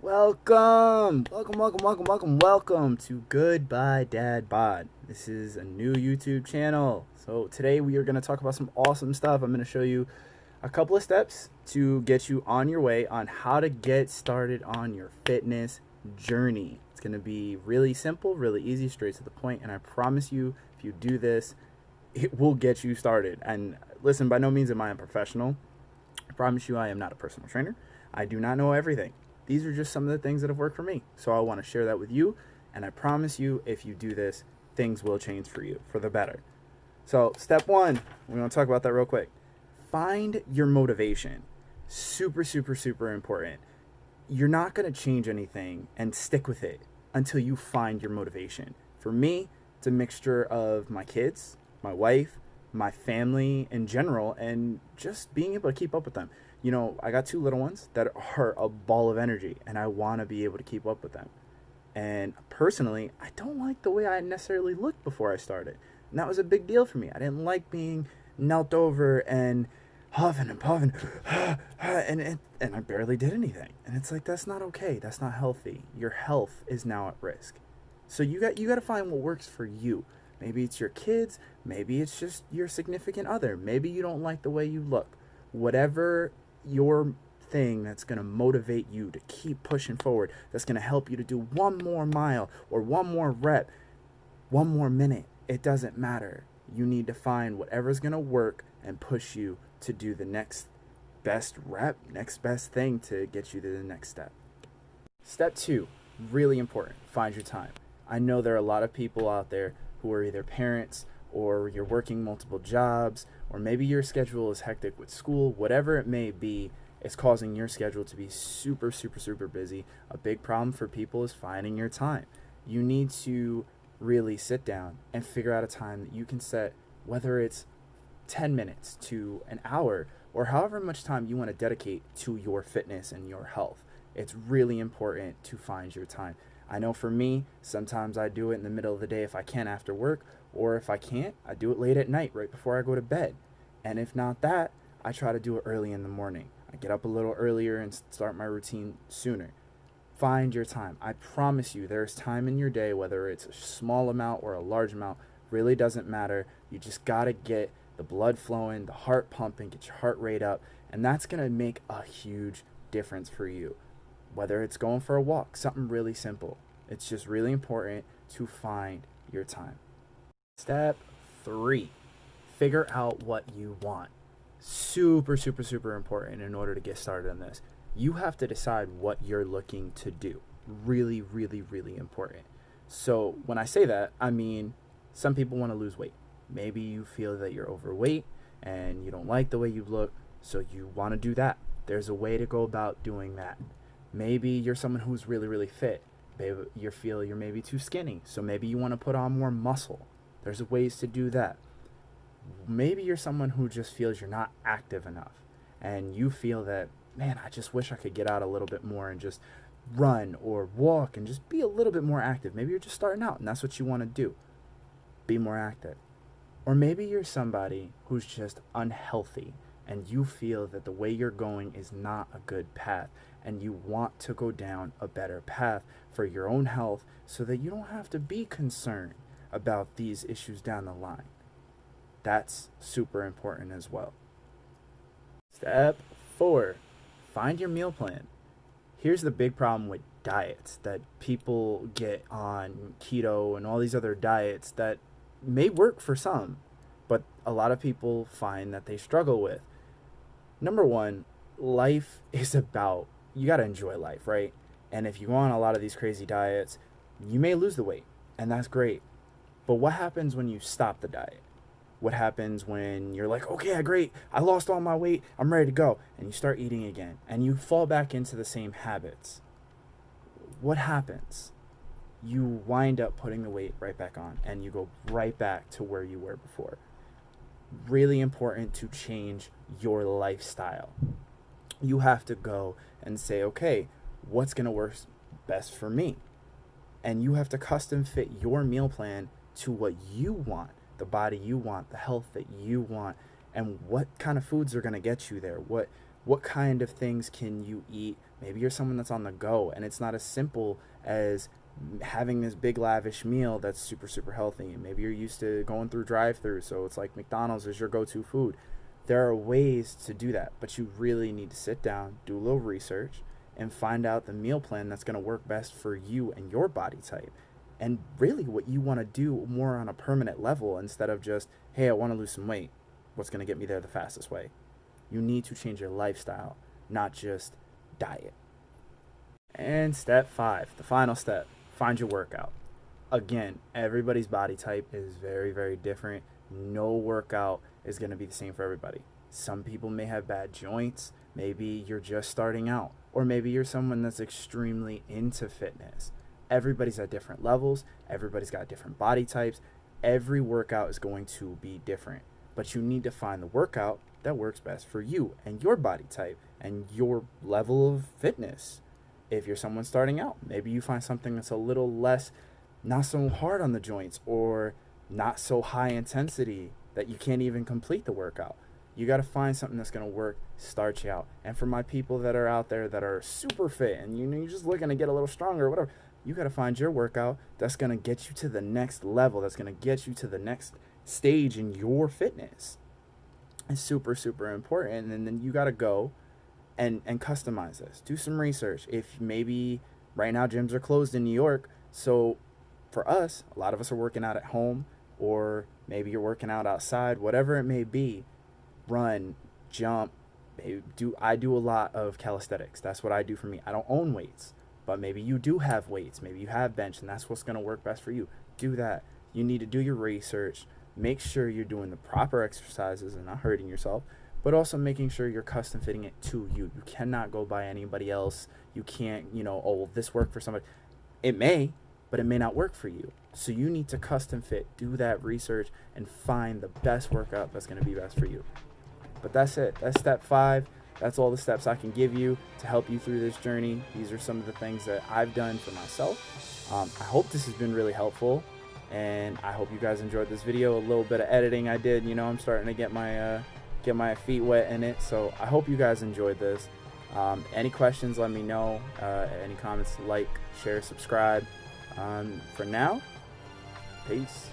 Welcome to Goodbye Dad Bod. This is a new YouTube channel. So today we are going to talk about some awesome stuff. I'm going to show you a couple of steps to get you on your way on how to get started on your fitness journey. It's going to be really simple, really easy, straight to the point, and I promise you, if you do this, it will get you started. And listen, by no means am I a professional. I promise you I am not a personal trainer. I do not know everything. These are just some of the things that have worked for me. So I want to share that with you. And I promise you, if you do this, things will change for you for the better. So step one, we're going to talk about that real quick. Find your motivation. Super important. You're not going to change anything and stick with it until you find your motivation. For me, it's a mixture of my kids, my wife, my family in general, and just being able to keep up with them. You know, I got two little ones that are a ball of energy, and I want to be able to keep up with them. And personally, I don't like the way I necessarily looked before I started. And that was a big deal for me. I didn't like being knelt over and huffing and puffing, and I barely did anything. And it's like, that's not okay. That's not healthy. Your health is now at risk. So you got to find what works for you. Maybe it's your kids. Maybe it's just your significant other. Maybe you don't like the way you look. Whatever your thing that's going to motivate you to keep pushing forward, that's going to help you to do one more mile or one more rep, one more minute, it doesn't matter. You need to find whatever's going to work and push you to do the next best rep, next best thing to get you to the next step. Step two, really important, find your time. I know there are a lot of people out there who are either parents or you're working multiple jobs, or maybe your schedule is hectic with school. Whatever it may be, it's causing your schedule to be super busy. A big problem for people is finding your time. You need to really sit down and figure out a time that you can set, whether it's 10 minutes to an hour or however much time you want to dedicate to your fitness and your health. It's really important to find your time. I know for me, sometimes I do it in the middle of the day if I can after work, or if I can't, I do it late at night right before I go to bed. And if not that, I try to do it early in the morning. I get up a little earlier and start my routine sooner. Find your time. I promise you, there's time in your day, whether it's a small amount or a large amount, really doesn't matter. You just got to get the blood flowing, the heart pumping, get your heart rate up, and that's going to make a huge difference for you. Whether it's going for a walk, something really simple. It's just really important to find your time. Step three, figure out what you want. Super important in order to get started on this. You have to decide what you're looking to do. Really important. So when I say that, I mean, some people want to lose weight. Maybe you feel that you're overweight and you don't like the way you look, so you want to do that. There's a way to go about doing that. Maybe you're someone who's really fit. Maybe you feel you're maybe too skinny, so maybe you want to put on more muscle. There's ways to do that. Maybe you're someone who just feels you're not active enough and you feel that, man, I just wish I could get out a little bit more and just run or walk and just be a little bit more active. Maybe you're just starting out and that's what you want to do. Be more active. Or maybe you're somebody who's just unhealthy and you feel that the way you're going is not a good path and you want to go down a better path for your own health so that you don't have to be concerned about these issues down the line. That's super important as well. Step four, find your meal plan. Here's the big problem with diets that people get on keto and all these other diets that may work for some, but a lot of people find that they struggle with. Number one, life is about, you got to enjoy life, right? And if you go on a lot of these crazy diets, you may lose the weight, and that's great. But what happens when you stop the diet? What happens when you're like, okay, great, I lost all my weight, I'm ready to go, and you start eating again, and you fall back into the same habits? What happens? You wind up putting the weight right back on, and you go right back to where you were before. Really important to change your lifestyle. You have to go and say, okay, what's going to work best for me? And you have to custom fit your meal plan to what you want, the body you want, the health that you want, and what kind of foods are going to get you there. What kind of things can you eat Maybe you're someone that's on the go, and it's not as simple as having this big lavish meal that's super super healthy. Maybe you're used to going through drive-through, so it's like McDonald's is your go-to food. There are ways to do that, but you really need to sit down, do a little research, and find out the meal plan that's going to work best for you and your body type, and really what you want to do more on a permanent level, instead of just, hey, I want to lose some weight, what's going to get me there the fastest way. You need to change your lifestyle, not just diet. And step 5, the final step, find your workout. Again, everybody's body type is very, very different. No workout is going to be the same for everybody. Some people may have bad joints. Maybe you're just starting out, or maybe you're someone that's extremely into fitness. Everybody's at different levels. Everybody's got different body types. Every workout is going to be different, but you need to find the workout that works best for you and your body type and your level of fitness. If you're someone starting out, maybe you find something that's a little less, not so hard on the joints, or not so high intensity that you can't even complete the workout. You got to find something that's going to work, start you out. And for my people that are out there that are super fit and you're just looking to get a little stronger or whatever, you got to find your workout that's going to get you to the next level, that's going to get you to the next stage in your fitness. It's super, super important. And then you got to go and customize this. Do some research. If maybe right now gyms are closed in New York, so for us, a lot of us are working out at home, or maybe you're working out outside, whatever it may be. Run, jump. I do a lot of calisthenics. That's what I do for me. I don't own weights, but maybe you do have weights. Maybe you have bench, and that's what's going to work best for you. Do that. You need to do your research. Make sure you're doing the proper exercises and not hurting yourself, but also making sure you're custom fitting it to you. You cannot go by anybody else. You can't, oh, well, this worked for somebody. It may, but it may not work for you. So you need to custom fit, do that research, and find the best workout that's going to be best for you. But that's it. That's step 5. That's all the steps I can give you to help you through this journey. These are some of the things that I've done for myself. I hope this has been really helpful, and I hope you guys enjoyed this video. A little bit of editing I did. I'm starting to get my feet wet in it. So I hope you guys enjoyed this. Any questions, let me know. Any comments, like, share, subscribe. For now, peace.